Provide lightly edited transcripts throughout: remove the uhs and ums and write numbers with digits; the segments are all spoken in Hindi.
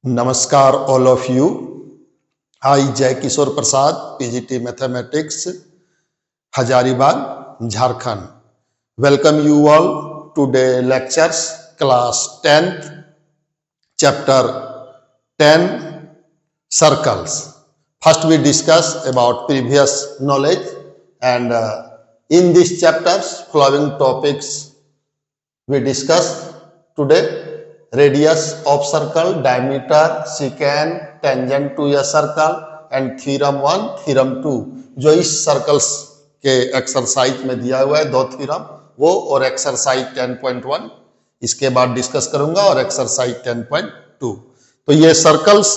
नमस्कार all of you. I Jai Kishore Prasad, PGT Mathematics, Hazaribagh, Jharkhand. Welcome you all to the lectures, class 10th, chapter 10, circles. First we discuss about previous knowledge, and in these chapters, following topics we discuss today: radius of circle, diameter, secant, tangent to a circle, and theorem 1, theorem 2, जो इस सर्कल्स के एक्सरसाइज में दिया हुआ है, दो थ्योरम वो और एक्सरसाइज 10.1 इसके बाद डिस्कस करूंगा, और एक्सरसाइज 10.2। तो ये सर्कल्स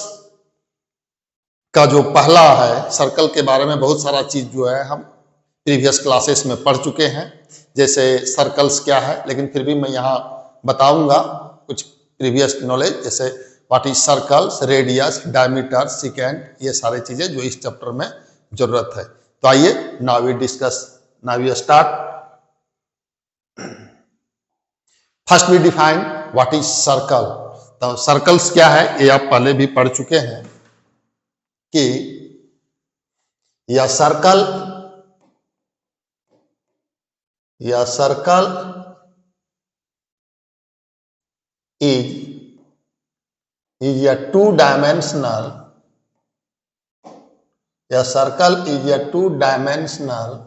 का जो पहला है, सर्कल के बारे में बहुत सारा चीज जो है हम प्रीवियस क्लासेस में पढ़ चुके हैं, जैसे सर्कल्स क्या है, लेकिन फिर भी मैं यहाँ बताऊंगा कुछ प्रीवियस नॉलेज, जैसे what is circles, radius, diameter, second, ये सारी चीजें जो इस चैप्टर में जरूरत है। तो आइए now we discuss, now we start. First we define what is circle. तो सर्कल्स क्या है ये आप पहले भी पढ़ चुके हैं कि यह circle is a two-dimensional, a circle is a two-dimensional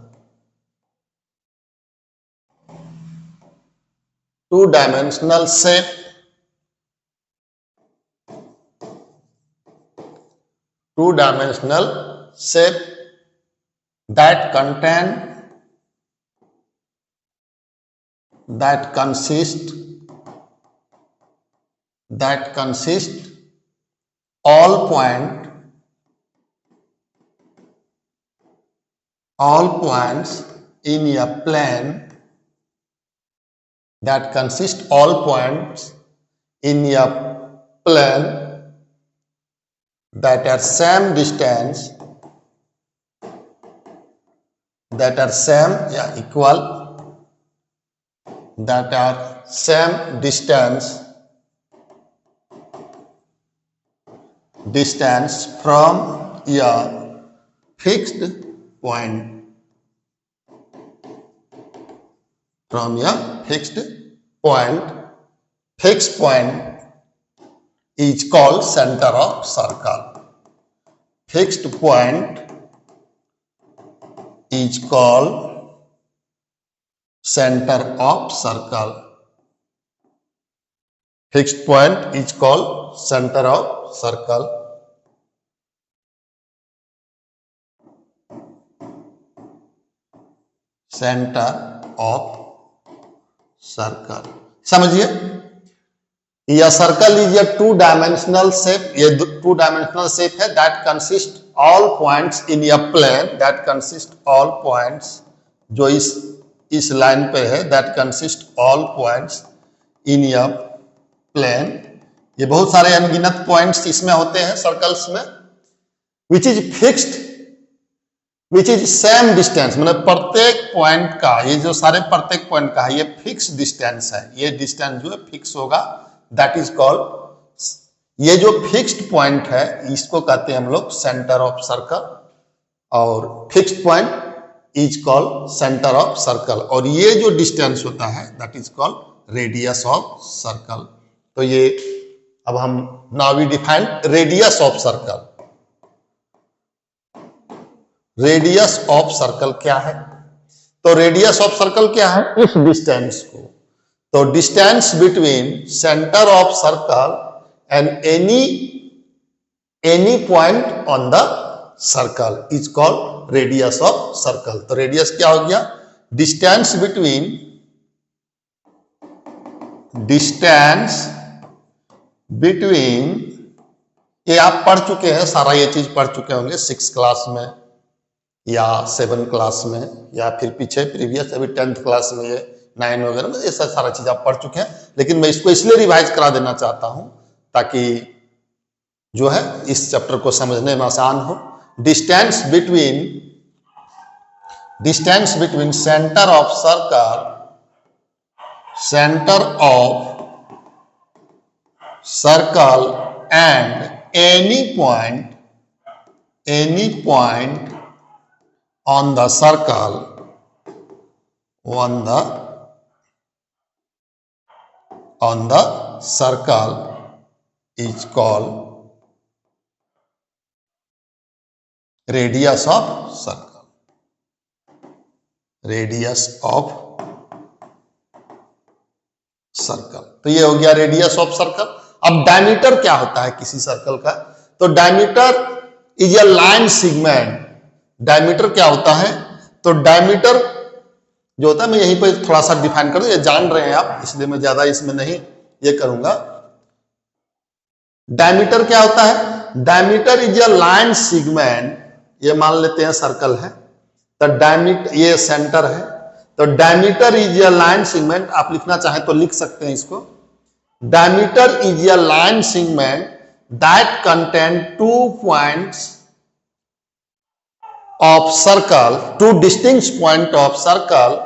shape that consist all points in a plane, that consist all points in a plane that are same distance, that are same, equal, that are same distance from a fixed point, fixed point is called center of circle. Fixed point is called center of circle. Fixed point is called center of circle. Center of circle. समझिए, यह circle is a two dimensional shape, ये टू डायमेंशनल शेप है, that consist all points in a plane, that consist all points, जो इस लाइन पे है, that consist all points in a plane. ये बहुत सारे अनगिनत पॉइंट्स इसमें होते हैं सर्कल्स में, which is fixed, which is same distance, मतलब प्रत्येक पॉइंट का, ये जो सारे प्रत्येक पॉइंट का है ये फिक्स डिस्टेंस है, ये डिस्टेंस जो है फिक्स होगा, दैट इज कॉल्ड, ये जो फिक्स्ड पॉइंट है इसको कहते हैं हम लोग सेंटर ऑफ सर्कल, और fixed point is called centre of circle, और ये जो डिस्टेंस होता है that is called radius of circle. तो ये अब हम now we define radius of circle. Radius of circle क्या है? तो रेडियस ऑफ सर्कल क्या है? इस डिस्टेंस को, तो distance between centre of circle and any point on the circle is called radius of circle. तो रेडियस क्या हो गया? डिस्टेंस बिटवीन, ये आप पढ़ चुके हैं, सारा ये चीज पढ़ चुके होंगे 6 क्लास में या 7 क्लास में, या फिर पीछे प्रीवियस अभी 10th क्लास में, ये 9 वगैरह में, ये सारा चीज आप पढ़ चुके हैं, लेकिन मैं इसको इसलिए रिवाइज करा देना चाहता हूं ताकि जो है इस चैप्टर को समझने में आसान हो। Distance between centre of circle and any point on the circle is called radius of circle. तो ये हो गया रेडियस ऑफ सर्कल। अब डायमीटर क्या होता है किसी सर्कल का? तो diameter is a line segment. Diameter क्या होता है? तो डायमीटर जो होता है, मैं यहीं पर थोड़ा सा डिफाइन कर दूं, ये जान रहे हैं आप, इसलिए मैं ज्यादा इसमें नहीं ये करूंगा। डायमीटर क्या होता है? Diameter is a line segment. ये मान लेते हैं सर्कल है, तो डायमीटर ये सेंटर है, तो diameter is a line segment. आप लिखना चाहें तो लिख सकते हैं इसको। Diameter is a line segment that contain 2 points of circle, 2 distinct points of circle,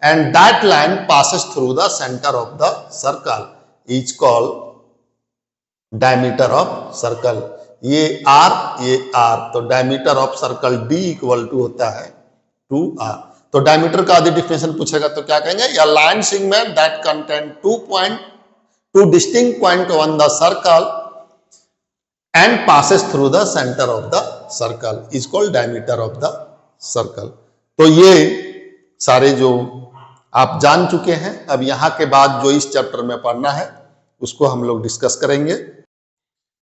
and that line passes through the center of the circle is called diameter of circle। ये R, तो diameter of circle D equal to होता है 2R। तो डायमीटर का आदि डिफिनेशन पूछेगा तो क्या कहेंगे? या line segment that contain 2 distinct point on the circle and passes through the center of the circle is called diameter of the circle। तो ये सारे जो आप जान चुके हैं, अब यहां के बाद जो इस चैप्टर में पढ़ना है उसको हम लोग डिस्कस करेंगे।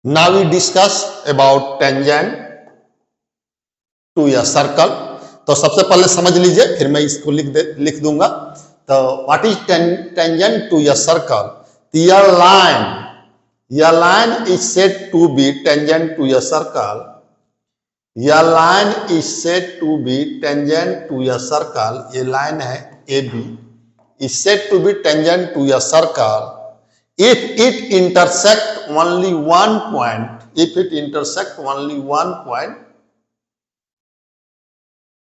Now we discuss about tangent to a circle. तो सबसे पहले समझ लीजिए, फिर मैं इसको लिख दूंगा। तो what is tangent to a circle? A line is said to be tangent to a circle। A line is said to be tangent to a circle। ये लाइन है AB, is said to be tangent to a circle if it intersect only one point। If it intersect only one point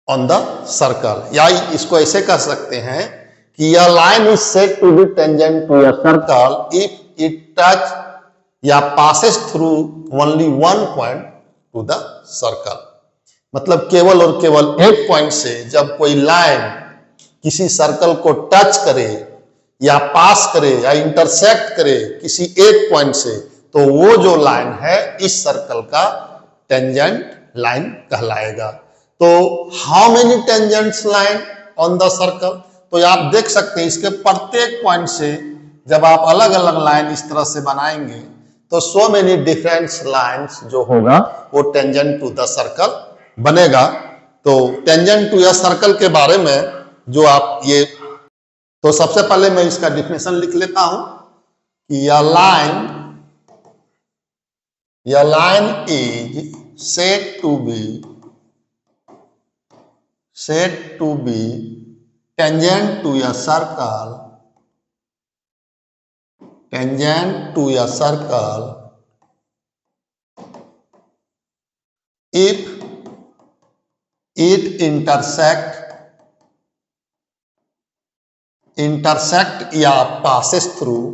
on the circle। या इसको ऐसे कह सकते हैं कि a line is said to be tangent to a circle if it touch या passes through only one point to the circle। मतलब केवल और केवल एक पॉइंट से जब कोई लाइन किसी सर्कल को टच करे या पास करे या इंटरसेक्ट करे किसी एक पॉइंट से, तो वो जो लाइन है इस सर्कल का टेंजेंट लाइन कहलाएगा। तो how many tangents line on the circle? तो आप देख सकते हैं इसके प्रत्येक पॉइंट से जब आप अलग अलग लाइन इस तरह से बनाएंगे तो सो मेनी डिफरेंट लाइंस जो होगा वो टेंजेंट टू द सर्कल बनेगा। तो टेंजेंट टू द सर्कल के बारे में जो आप ये, तो सबसे पहले मैं इसका डिफिनेशन लिख लेता हूं कि यह line is said to be tangent to a circle if it intersect या passes through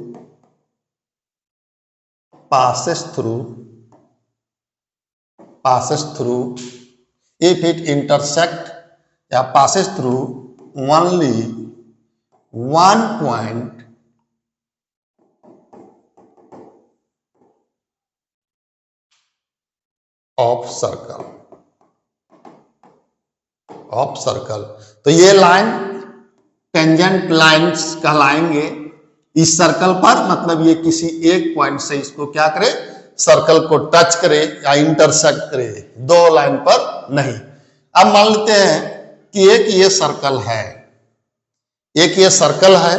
if it intersect या passes through only one point of circle. तो ये लाइन टेंजेंट लाइंस कहलाएंगे इस सर्कल पर। मतलब ये किसी एक पॉइंट से इसको क्या करे, सर्कल को टच करे या इंटरसेक्ट करे, दो लाइन पर नहीं। अब मान लेते हैं कि एक ये सर्कल है,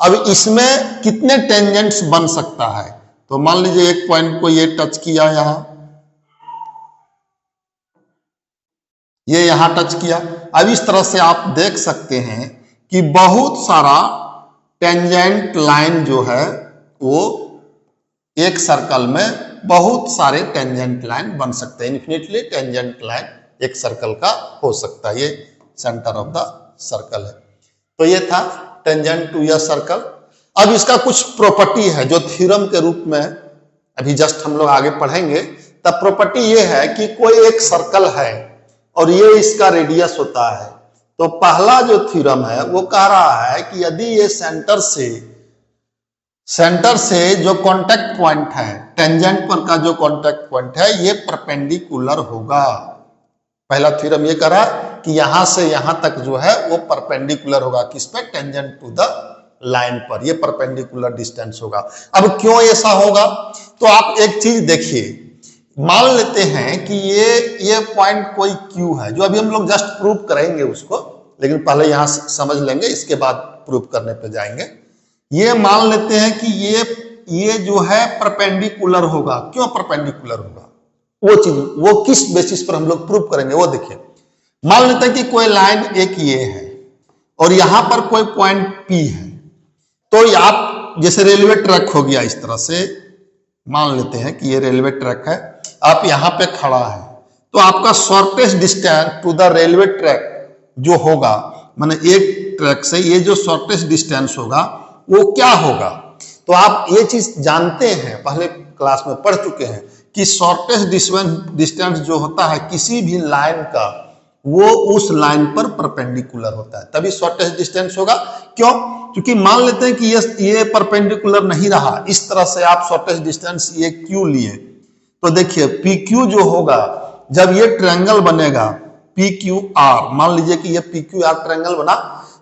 अब इसमें कितने टेंजेंट्स बन सकता है? तो मान लीजिए एक पॉइंट को ये टच किया, यहां टच किया। अब इस तरह से आप देख सकते हैं कि बहुत सारा टेंजेंट लाइन जो है वो एक सर्कल में बहुत सारे टेंजेंट लाइन बन सकते हैं। इन्फिनिटली टेंजेंट लाइन एक सर्कल का हो सकता है। ये सेंटर ऑफ द सर्कल है। तो ये था टेंजेंट टू ए सर्कल। अब इसका कुछ प्रॉपर्टी है जो थ्योरम के रूप में अभी जस्ट हम लोग आगे पढ़ेंगे। तब प्रॉपर्टी ये है कि कोई एक सर्कल है और ये इसका रेडियस होता है। तो पहला जो थ्योरम है वो कह रहा है कि यदि ये सेंटर से जो कांटेक्ट पॉइंट है, टेंजेंट पर का जो कांटेक्ट पॉइंट है, ये परपेंडिकुलर होगा। पहला थ्योरम ये कह रहा है कि यहां से यहां तक जो है वो परपेंडिकुलर होगा, किस पे? टेंजेंट टू द लाइन पर, ये परपेंडिकुलर डिस्टेंस होगा। अब क्यों ऐसा होगा? तो आप एक चीज देखिए, मान लेते हैं कि ये पॉइंट कोई Q है, जो अभी हम लोग जस्ट प्रूव करेंगे उसको, लेकिन पहले यहां समझ लेंगे, इसके बाद प्रूव करने पे जाएंगे। ये मान लेते हैं कि ये जो है परपेंडिकुलर होगा। क्यों परपेंडिकुलर होगा? वो चीज, वो किस बेसिस पर हम लोग प्रूव करेंगे वो देखिए। मान लेते हैं कि कोई लाइन एक ये है और यहां पर कोई पॉइंट P है। तो आप जैसे रेलवे ट्रैक हो गया, इस तरह से मान लेते हैं कि ये रेलवे ट्रैक है, आप यहां पे खड़ा है, तो आपका shortest distance to the railway track जो होगा, माने एक ट्रैक से ये जो शॉर्टेस्ट डिस्टेंस होगा वो क्या होगा? तो आप ये चीज जानते हैं, पहले क्लास में पढ़ चुके हैं कि शॉर्टेस्ट डिस्टेंस जो होता है किसी भी लाइन का, वो उस लाइन पर परपेंडिकुलर होता है, तभी शॉर्टेस्ट डिस्टेंस होगा। क्यों? क्योंकि मान लेते हैं कि ये परपेंडिकुलर नहीं रहा, इस तरह से आप शॉर्टेस्ट डिस्टेंस ये Q लिए, तो देखिए PQ जो होगा, जब ये ट्रायंगल बनेगा PQR, मान लीजिए कि ये PQR ट्रायंगल बना,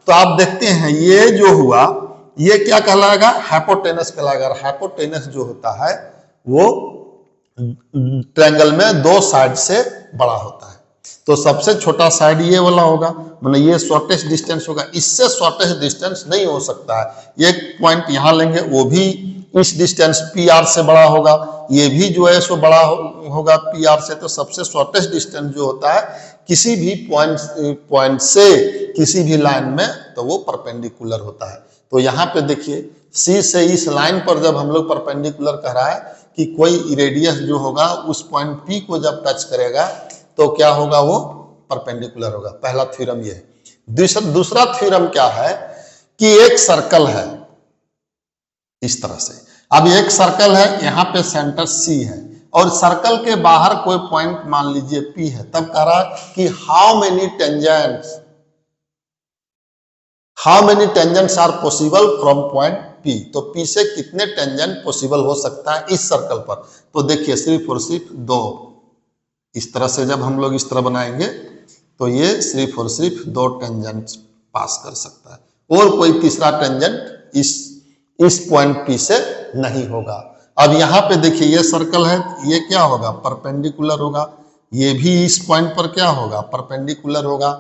तो आप देखते हैं ये जो हुआ, ये क्या कहलाएगा? हाइपोटेनस कहलाएगा। हाइपोटेनस जो होता है वो ट्रायंगल में दो साइड से बड़ा होता है, तो सबसे छोटा साइड ये वाला होगा, मतलब ये शॉर्टेस्ट डिस्टेंस होगा, इससे शॉर्टेस्ट डिस्टेंस नहीं हो सकता है। एक पॉइंट यहां लेंगे, वो भी इस डिस्टेंस PR से बड़ा होगा, ये भी जो है सो बड़ा होगा PR से। तो सबसे शॉर्टेस्ट डिस्टेंस जो होता है किसी भी पॉइंट से किसी भी लाइन में, तो वो परपेंडिकुलर होता है। तो यहाँ पे देखिए, C से इस लाइन पर जब हम लोग परपेंडिकुलर कह रहा है कि कोई रेडियस जो होगा उस पॉइंट P को जब टच करेगा तो क्या होगा? वो परपेंडिकुलर होगा। पहला थ्योरम ये है। दूसरा थ्योरम क्या है कि एक सर्कल है इस तरह से, अब एक सर्कल है, यहां पे सेंटर C है और सर्कल के बाहर कोई पॉइंट मान लीजिए P है। तब कह रहा है कि how many tangents are possible from point P, तो P से कितने टेंजेंट पॉसिबल हो सकता है इस सर्कल पर? तो देखिए सिर्फ और सिर्फ दो, इस तरह से जब हम लोग इस तरह बनाएंगे तो ये सिर्फ और सिर्फ दो टेंजेंट पास कर सकता है, और कोई तीसरा टेंजेंट इस पॉइंट P से नहीं होगा। अब यहाँ पे देखिए ये सर्कल है, ये क्या होगा? परपेंडिकुलर होगा, ये भी इस पॉइंट पर क्या होगा? परपेंडिकुलर होगा,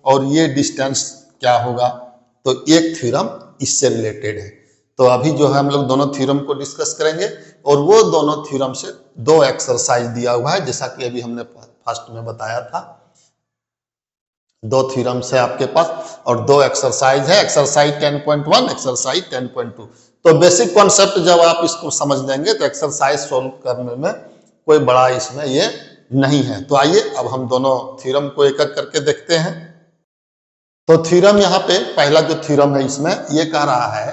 और ये डिस्टेंस क्या होगा? तो एक थ्योरम इससे रिलेटेड है। तो अभी जो है हम लोग दोनों थ्योरम को डिस्कस करेंगे, और वो दोनों थ्योरम से दो एक्सरसाइज दिया हुआ है, जैसा कि अभी हमने फर्स्ट में बताया था। दो थ्योरम है आपके पास और दो एक्सरसाइज है, एक्सरसाइज 10.1, एक्सरसाइज 10.2। तो बेसिक कॉन्सेप्ट जब आप इसको समझ लेंगे तो एक्सरसाइज सोल्व करने में कोई बड़ा इसमें ये नहीं है। तो आइए अब हम दोनों थ्योरम को एक एक करके देखते हैं। तो थ्योरम यहाँ पे पहला जो थ्योरम है इसमें ये कह रहा है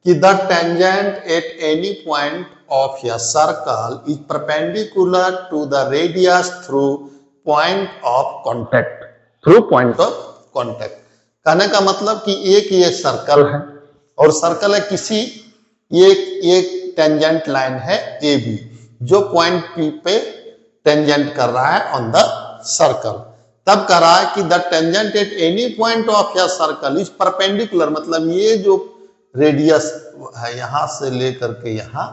कि the tangent at any point of a circle is perpendicular to the radius through point of contact. Through point of contact कहने का मतलब कि एक ये सर्कल है, और सर्कल है किसी एक टेंजेंट लाइन है AB, जो पॉइंट P पे टेंजेंट कर रहा है ऑन द सर्कल। तब कह रहा है कि the tangent at any point of a circle is perpendicular, मतलब ये जो रेडियस है यहां से लेकर के यहां,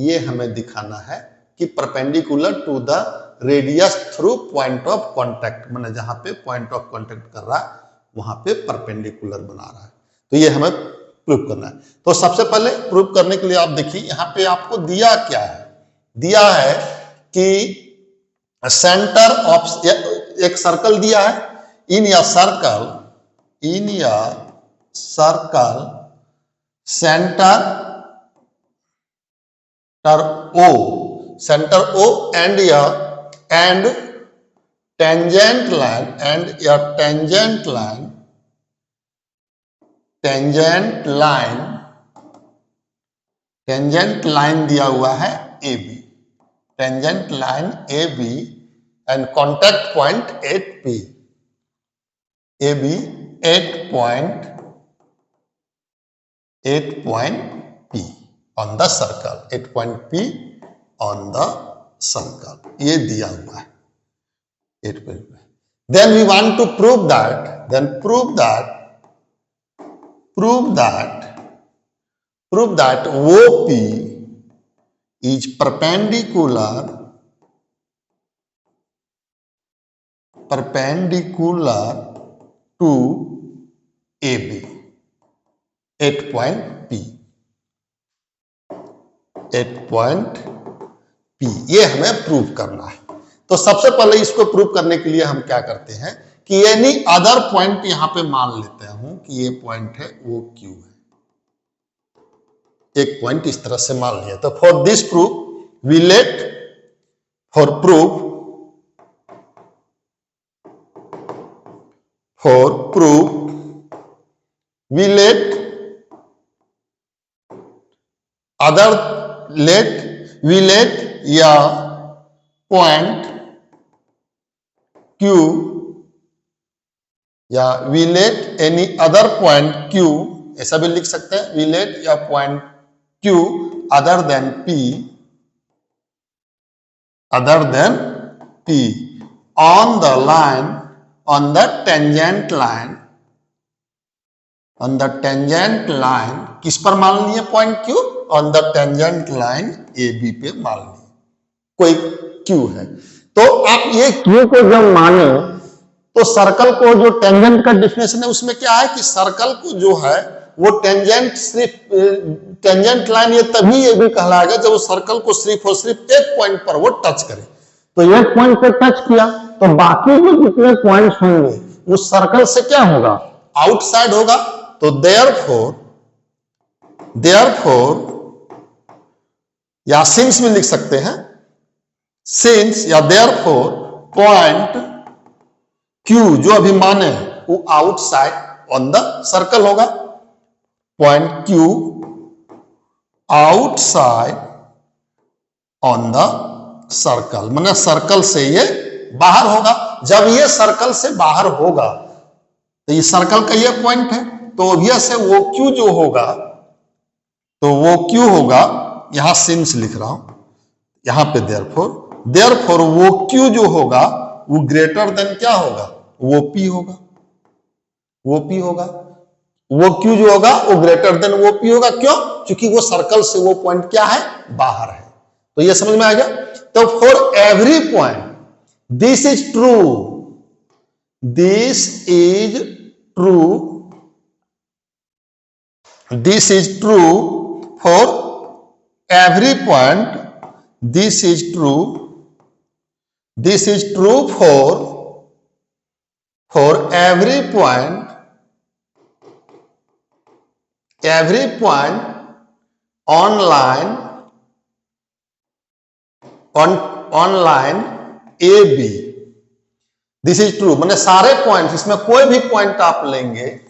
ये हमें दिखाना है कि perpendicular to the radius through point of contact, मतलब जहां पे पॉइंट ऑफ कॉन्टेक्ट कर रहा है वहां पे परपेंडिकुलर बना रहा है। तो ये हमें प्रूव करना है। तो सबसे पहले प्रूव करने के लिए आप देखिए यहाँ पे आपको दिया क्या है? दिया है कि सेंटर ऑफ एक सर्कल दिया है, इन या circle centre O and tangent line दिया हुआ है AB। Tangent line A B and contact point at P, A B 8 point P on the circle, 8 point P on the circle, ये दिया हुआ है 8 point P. Then we want to prove that, prove that OP is perpendicular to AB, 8 point P, 8 point P, ये हमें प्रूव करना है। तो सबसे पहले इसको प्रूव करने के लिए हम क्या करते हैं कि एनी अदर पॉइंट यहां पे मान लेते हूं कि ये पॉइंट है वो Q है, एक पॉइंट इस तरह से मान लिया। तो for this proof we let, for proof we let या पॉइंट Q या we let any other point Q, ऐसा भी लिख सकते हैं, we let या point Q other than P on the line, on the tangent line, किस पर मान लिए point Q? On the tangent line AB पे मान लिए कोई Q है। तो आप ये Q को जब माने तो सर्कल को, जो टेंजेंट का डिफिनेशन है उसमें क्या है कि सर्कल को जो है वो टेंजेंट, सिर्फ टेंजेंट लाइन ये तभी AB कहलाएगा जब वो सर्कल को सिर्फ और सिर्फ एक पॉइंट पर वो टच करे। तो एक पॉइंट पे टच किया तो बाकी जो जितने पॉइंट्स होंगे उस सर्कल से क्या होगा? आउटसाइड होगा। तो देयरफॉर या सिंस में लिख सकते हैं, सिंस या देयरफॉर पॉइंट Q जो अभी माने वो आउटसाइड ऑन द सर्कल होगा। Point Q outside on the circle, माने सर्कल से ये बाहर होगा। जब ये सर्कल से बाहर होगा तो ये सर्कल का ये पॉइंट है, तो ऑब्वियस है वो Q जो होगा, तो वो Q होगा, यहां सिंस लिख रहा हूं, यहां पे देयरफॉर वो Q जो होगा वो ग्रेटर देन क्या होगा? वो P होगा, वो Q जो होगा वो ग्रेटर देन वो P होगा। क्यों? क्योंकि वो सर्कल से वो पॉइंट क्या है? बाहर है। तो ये समझ में आ गया। तो for every point this is true for every point, this is true for every point on line AB। This is true माने सारे पॉइंट, इसमें कोई भी पॉइंट आप लेंगे,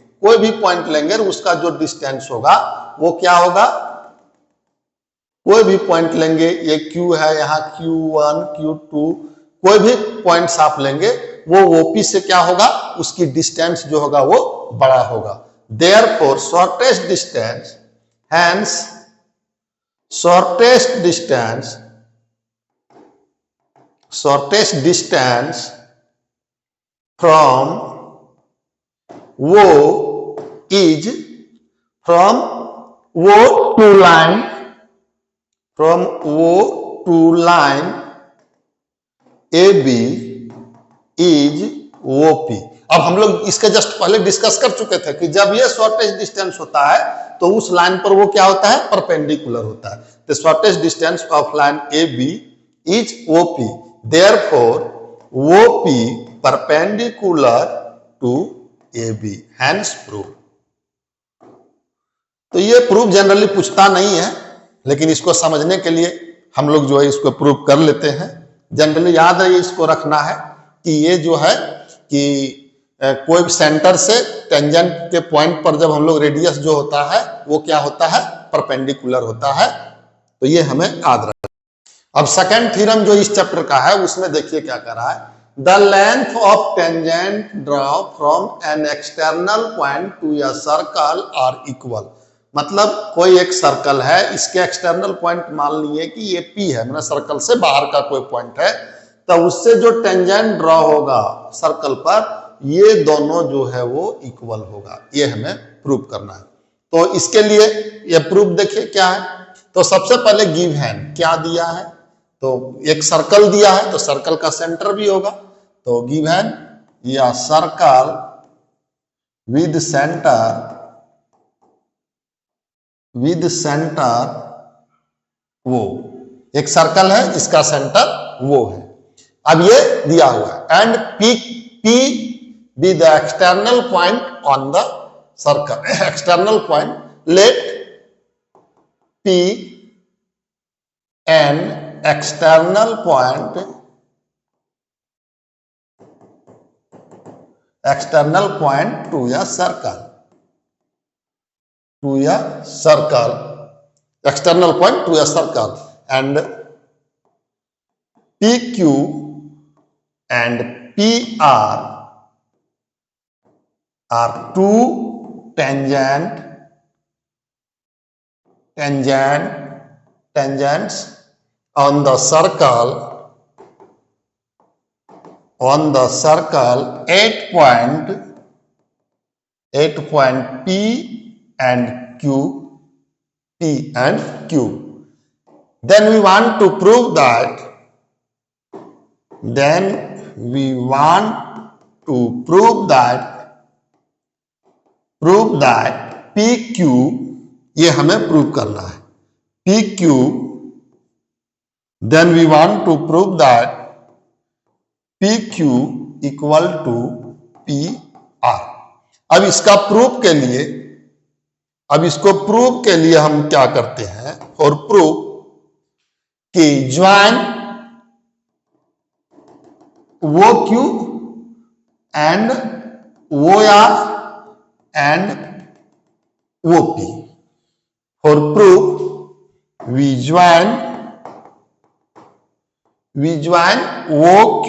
उसका जो डिस्टेंस होगा वो क्या होगा? कोई भी पॉइंट लेंगे, ये Q है, यहाँ Q1 Q2, कोई भी पॉइंट्स आप लेंगे वो OP से क्या होगा? उसकी डिस्टेंस जो होगा वो बड़ा होगा। Therefore shortest distance, hence shortest distance from O to line AB is OP। अब हम लोग इसके जस्ट पहले डिस्कस कर चुके थे कि जब ये शॉर्टेस्ट डिस्टेंस होता है तो उस लाइन पर वो क्या होता है? परपेंडिकुलर होता है। The shortest distance of line AB is OP, therefore OP perpendicular to AB, hence proof। तो ये प्रूफ जनरली पूछता नहीं है, लेकिन इसको समझने के लिए हम लोग जो है इसको प्रूफ कर लेते हैं। जनरली याद है, इसको रखना है कि ये जो है कि कोई सेंटर से टेंजेंट के पॉइंट पर जब हम लोग रेडियस जो होता है वो क्या होता है? परपेंडिकुलर होता है। तो ये हमें याद रखना। अब सेकंड थ्योरम जो इस चैप्टर का है उसमें देखिए क्या कर रहा है, the length of tangent draw from an external point to a circle are equal. मतलब कोई एक सर्कल है, इसके एक्सटर्नल पॉइंट मान लिए कि ये P है, मतलब सर्कल से बाहर का कोई पॉइंट है, तो उससे जो टेंजेंट ड्रॉ होगा सर्कल पर, ये दोनों जो है वो इक्वल होगा। ये हमें प्रूव करना है। तो इसके लिए ये प्रूफ देखिए क्या है। तो सबसे पहले गिवन क्या दिया है, तो एक सर्कल दिया है, तो सर्कल का सेंटर भी होगा। तो गिवन या सर्कल विद सेंटर वो, एक सर्कल है जिसका सेंटर वो है। अब ये दिया हुआ है and P be the external point on the circle. External point, let P an external point to a circle, external point to a circle, and PQ and PR are two tangents on the circle at point P and Q. Then we want to prove that PQ, ये हमें प्रूव करना है, PQ, then we want to prove that PQ equal to PR। अब इसका प्रूफ के लिए, अब इसको प्रूव के लिए हम क्या करते हैं, और प्रूफ कि ज्वाइन वो Q एंड वो R एंड वो P। For proof we join वो Q,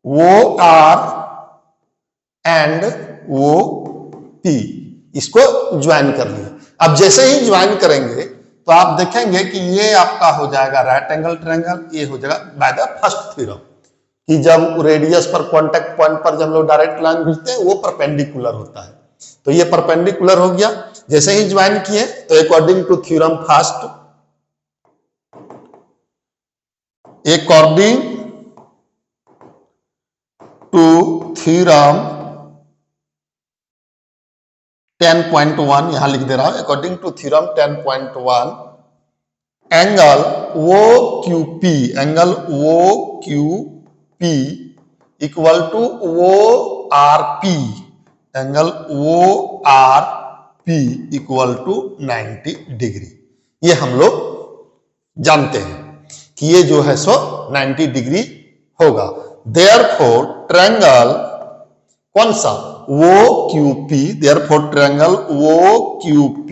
वो R एंड वो P, इसको ज्वाइन कर लिया। अब जैसे ही ज्वाइन करेंगे तो आप देखेंगे कि ये आपका हो जाएगा राइट एंगल ट्रायंगल, ये हो जाएगा बाय द फर्स्ट थ्योरम, कि जब रेडियस पर कांटेक्ट पॉइंट पर जब लोग डायरेक्ट लाइन खींचते हैं वो परपेंडिकुलर होता है, तो ये परपेंडिकुलर हो गया। जैसे ही ज्वाइन किए तो according to theorem first, according to theorem 10.1, यहां लिख दे रहा हूं, according to theorem 10.1, angle O QP equal to O RP, angle O RP equal to 90 degree. ये हम लोग जानते हैं कि ये जो है सो 90 डिग्री होगा। देयरफॉर ट्रायंगल कौन सा, O QP, therefore triangle O QP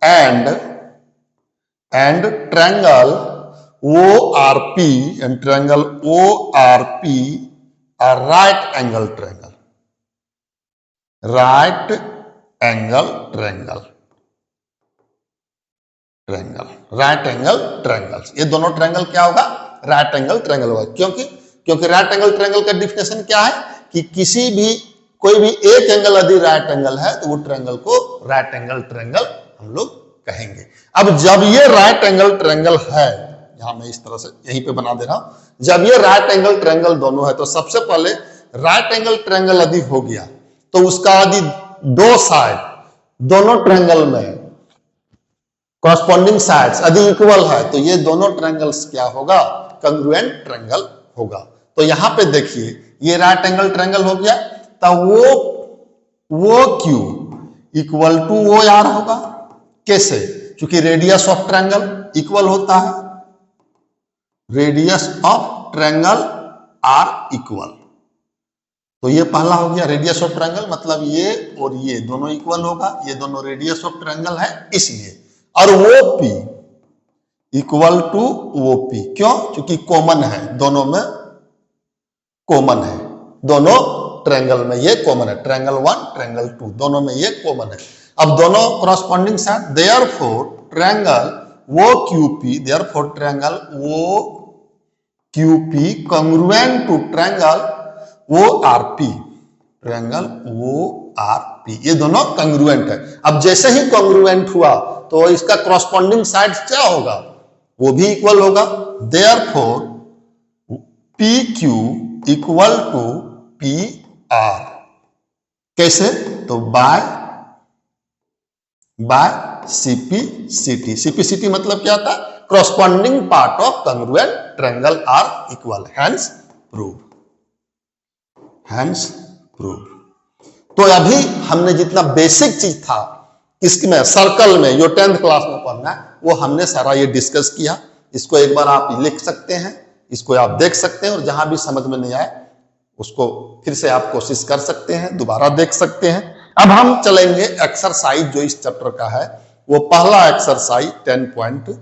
and triangle O RP and triangle O RP are right angle triangle, right angle triangle. ये दोनों ट्रायंगल क्या होगा, राइट एंगल ट्रायंगल होगा। क्योंकि राइट एंगल ट्रायंगल का डिफिनेशन क्या है कि किसी भी कोई भी एक एंगल यदि राइट एंगल है तो वो ट्रायंगल को राइट एंगल ट्रायंगल हम लोग कहेंगे। अब जब ये राइट एंगल ट्रायंगल है, यहां मैं इस तरह से यहीं पे बना दे रहा हूं, जब ये राइट एंगल ट्रायंगल दोनों है तो सबसे पहले राइट एंगल ट्रायंगल यदि हो गया तो उसका यदि दो साइड दोनों ट्रायंगल में कॉरस्पॉन्डिंग साइड्स यदि इक्वल है तो ये दोनों ट्रायंगल्स क्या होगा, कंग्रुएंट ट्रायंगल होगा। तो यहां पे देखिए ये राइट एंगल ट्रायंगल हो गया, तो वो Q इक्वल टू वो R होगा। कैसे, क्योंकि रेडियस ऑफ ट्रायंगल इक्वल होता है, radius of triangle are equal. तो ये पहला हो गया रेडियस ऑफ ट्रायंगल, मतलब ये और ये दोनों इक्वल होगा, ये दोनों रेडियस ऑफ ट्रायंगल है इसलिए। और वो P इक्वल टू OP। क्यों? क्योंकि कॉमन है, दोनों में कॉमन है, दोनों ट्रायंगल में ये कॉमन है, ट्रायंगल 1 ट्रायंगल 2 दोनों में ये कॉमन है। अब दोनों corresponding side, therefore triangle OQP, therefore triangle OQP congruent to triangle ORP, triangle ORP, ये दोनों कांग्रुएंट है। अब जैसे ही कांग्रुएंट हुआ तो इसका कॉरस्पॉन्डिंग साइड क्या होगा? वो भी इक्वल होगा। Therefore PQ equal to PR। कैसे? तो बाय CPCT। CPCT मतलब क्या था? Corresponding part of congruent triangle are equal, hence prove, hence prove. तो अभी हमने जितना बेसिक चीज था इसमें सर्कल में, जो 10th क्लास में पढ़ना है, वो हमने सारा ये डिस्कस किया। इसको एक बार आप लिख सकते हैं, इसको आप देख सकते हैं, और जहां भी समझ में नहीं आए उसको फिर से आप कोशिश कर सकते हैं, दोबारा देख सकते हैं। अब हम चलेंगे एक्सरसाइज जो इस चैप्टर का है, वो पहला एक्सरसाइज 10.1।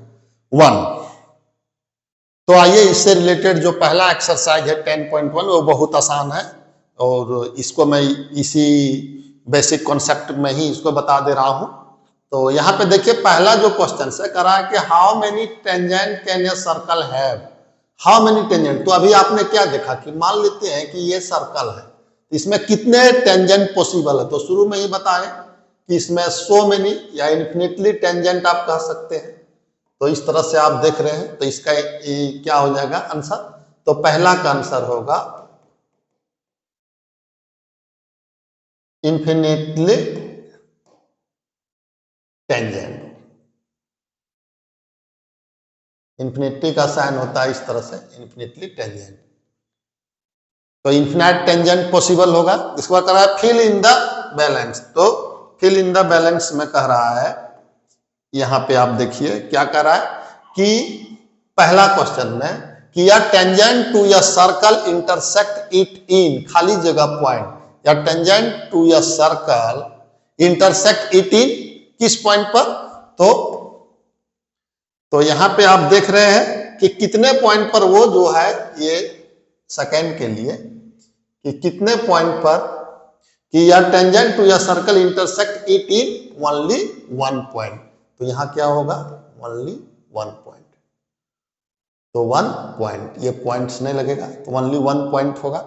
तो आइए इससे रिलेटेड जो पहला एक्सरसाइज है 10.1, वो बहुत आसान है, और इसको मैं इसी बेसिक कॉन्सेप्ट में ही इसको बता दे रहा हूं। तो यहां पे देखिए पहला जो क्वेश्चन से कह रहा है कि how many tangent can a circle have, how many tangent. तो अभी आपने क्या देखा कि मान लेते हैं कि ये सर्कल है, इसमें कितने टेंजेंट पॉसिबल है। तो शुरू में ही बताएं कि इसमें सो मेनी या इन्फिनिटली टेंजेंट आप कह सकते हैं। तो इस तरह से आप देख रहे हैं, तो इसका क्या हो जाएगा आंसर? तो पहला का आंसर होगा इन्फिनिटली टेंजेंट। इन्फिनिटी का साइन होता है इस तरह से, इन्फिनिटली टेंजेंट। तो इन्फिनाइट टेंजेंट पॉसिबल होगा। इसके बाद कह रहा है फिल इन द बैलेंस। तो फिल इन द बैलेंस में कह रहा है, यहां पे आप देखिए क्या कह रहा है कि पहला क्वेश्चन में कि a tangent to a circle intersect it in, खाली जगह पॉइंट, या tangent to a circle intersect it in, किस पॉइंट पर? तो यहां पे आप देख रहे हैं कि कितने पॉइंट पर वो जो है, ये सेकेंड के लिए कि कितने पॉइंट पर कि a tangent to a circle intersect it in only 1 point. तो यहां क्या होगा? Only 1 point. तो 1 पॉइंट, ये पॉइंट्स नहीं लगेगा, तो ओनली 1 पॉइंट होगा।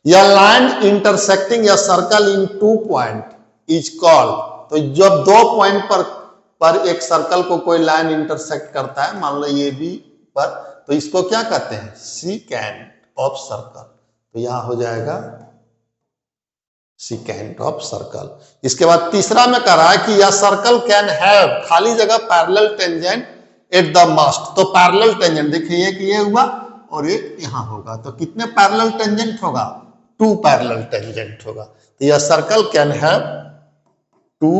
या लाइन इंटरसेक्टिंग या circle in 2 point is called. तो जब 2 पॉइंट पर एक सर्कल को कोई लाइन इंटरसेक्ट करता है, मान लो ये भी पर, तो इसको क्या कहते हैं? Secant of circle. तो यहां हो जाएगा सिकेंट ऑफ सर्कल। इसके बाद तीसरा में कह रहा है कि या सर्कल कैन हैव, खाली जगह parallel tangent at the must. तो पैरेलल टेंजेंट देखिए, कि ये हुआ और एक यहां होगा, तो कितने पैरेलल टेंजेंट होगा? 2 पैरेलल टेंजेंट होगा। तो यह circle can have 2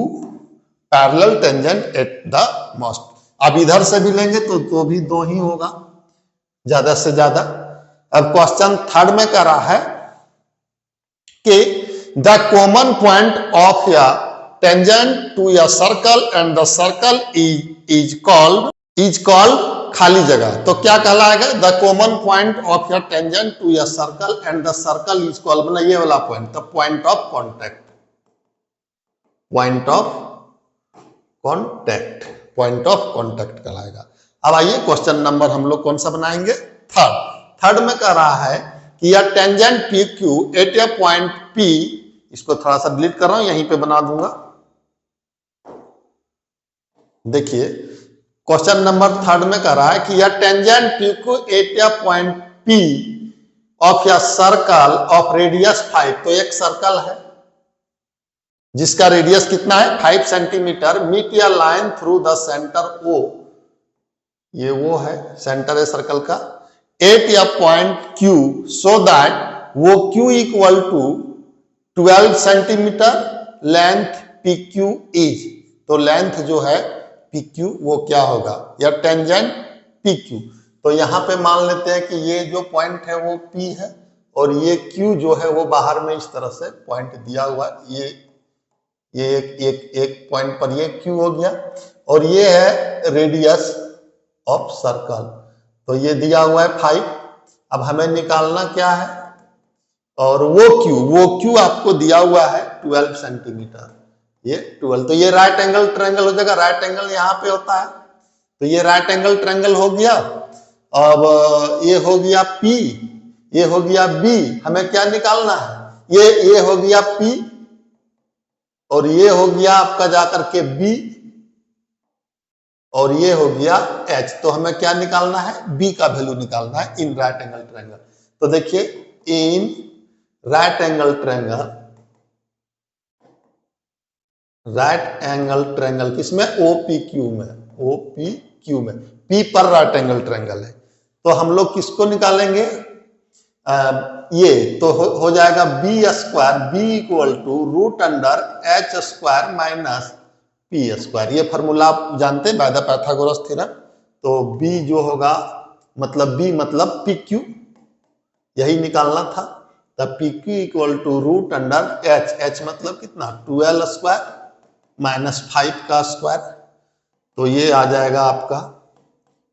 parallel tangent at the must. अब इधर से भी लेंगे तो भी 2 ही होगा ज्यादा से ज्यादा। अब क्वेश्चन थर्ड में कह रहा है कि द कॉमन पॉइंट ऑफ या tangent to a circle and the circle is called खाली जगह। तो क्या कहलाएगा? द कॉमन पॉइंट ऑफ या tangent to a circle and the circle is called, मतलब ये वाला point, the point of contact, point of contact, point of contact कहलाएगा। अब आइए क्वेश्चन नंबर हम लोग कौन सा बनाएंगे? थर्ड में कह रहा है कि a tangent P Q at a point P, इसको थोड़ा सा डिलीट कर रहा हूं, यहीं पे बना दूंगा। देखिए क्वेश्चन नंबर थर्ड में कह रहा है कि a tangent P Q at a point P of a circle of radius 5। तो एक सर्कल है जिसका रेडियस कितना है? 5 centimetre. Meet a line through the centre O, ये वो है सेंटर है सर्कल का, at a point Q, so that O Q equal to 12 centimetre, length P Q is. तो लेंथ जो है पी क्यू वो क्या होगा? या टेंजेंट पी क्यू। तो यहां पे मान लेते हैं कि ये जो पॉइंट है वो पी है, और ये क्यू जो है वो बाहर में इस तरह से पॉइंट दिया हुआ, ये एक पॉइंट पर ये क्यू हो गया, और ये है रेडियस ऑफ सर्कल। तो ये दिया हुआ है 5। अब हमें निकालना क्या है, और वो क्यू आपको दिया हुआ है 12 सेंटीमीटर, ये 12। तो ये राइट एंगल ट्रायंगल हो जाएगा, राइट एंगल यहाँ पे होता है, तो ये राइट एंगल ट्रायंगल हो गया। अब ये हो गया P, ये हो गया B। हमें क्या निकालना है, ये हो गया P और ये हो गया आपका जाकर के B और ये हो गया H। तो हमें क्या निकालना है, B का वैल्यू निकालना है इन राइट एंगल ट्रायंगल। तो देखिए in right angle triangle, right angle triangle किसमें, OPQ में, OPQ में, P पर राइट एंगल ट्रायंगल है। तो हम लोग किसको निकालेंगे, ये तो हो जाएगा B square, B equal to root under H square minus P square. ये फॉर्मूला आप जानते हैं बाय द पाइथागोरस थ्योरम। तो बी जो होगा मतलब बी मतलब पी क्यू, यही निकालना था। तब P Q equal to root under H, H मतलब कितना 12 स्क्वायर माइनस 5 का स्क्वायर। तो ये आ जाएगा आपका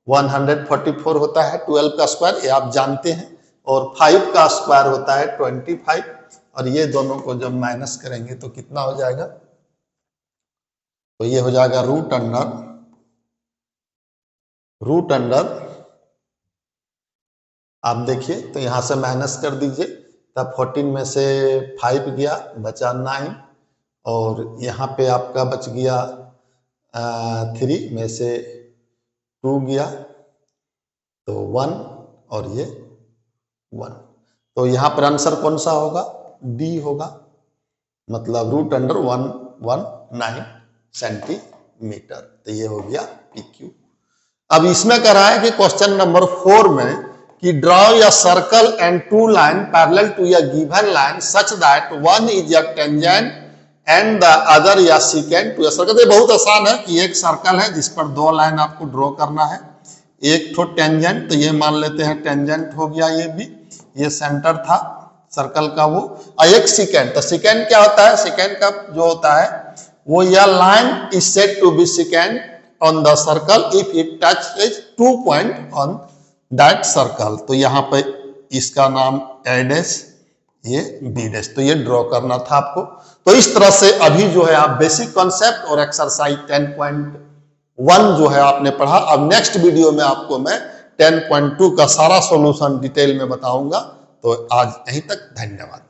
144 होता है 12 का स्क्वायर, ये आप जानते हैं, और 5 का स्क्वायर होता है 25। और ये दोनों को जब माइनस करेंगे तो कितना हो जाएगा, तो ये हो जाएगा रूट अंडर आप देखिए तो यहां से माइनस कर दीजिए, तब 14 में से 5 गया बचा 9, और यहाँ पे आपका बच गया 3 में से 2 गया तो 1 और ये 1। तो यहाँ पर आंसर कौन सा होगा, डी होगा, मतलब रूट अंडर 119 सेंटीमीटर। तो ये हो गया पी क्यू। अब इसमें कह रहा है कि क्वेश्चन नंबर 4 में कि draw a circle and 2 line parallel to a given line such that one is a tangent and the other a second to a circle. ये बहुत आसान है कि एक सर्कल है जिस पर 2 लाइन आपको ड्रॉ करना है, एक तो टेंजेंट, तो ये मान लेते हैं टेंजेंट हो गया, ये भी, ये सेंटर था सर्कल का वो, और एक सेकेंड। तो सेकेंड क्या होता है, सेकेंड का जो होता है वो यह line is said to be secant on the circle if it touches 2 point on that circle. तो यहाँ पे इसका नाम ए डैश, ये बी डैश। तो ये ड्रॉ करना था आपको। तो इस तरह से अभी जो है आप बेसिक कॉन्सेप्ट और एक्सरसाइज 10.1 जो है आपने पढ़ा। अब नेक्स्ट वीडियो में आपको मैं 10.2 का सारा सॉल्यूशन डिटेल में बताऊंगा। तो आज यहीं तक, धन्यवाद।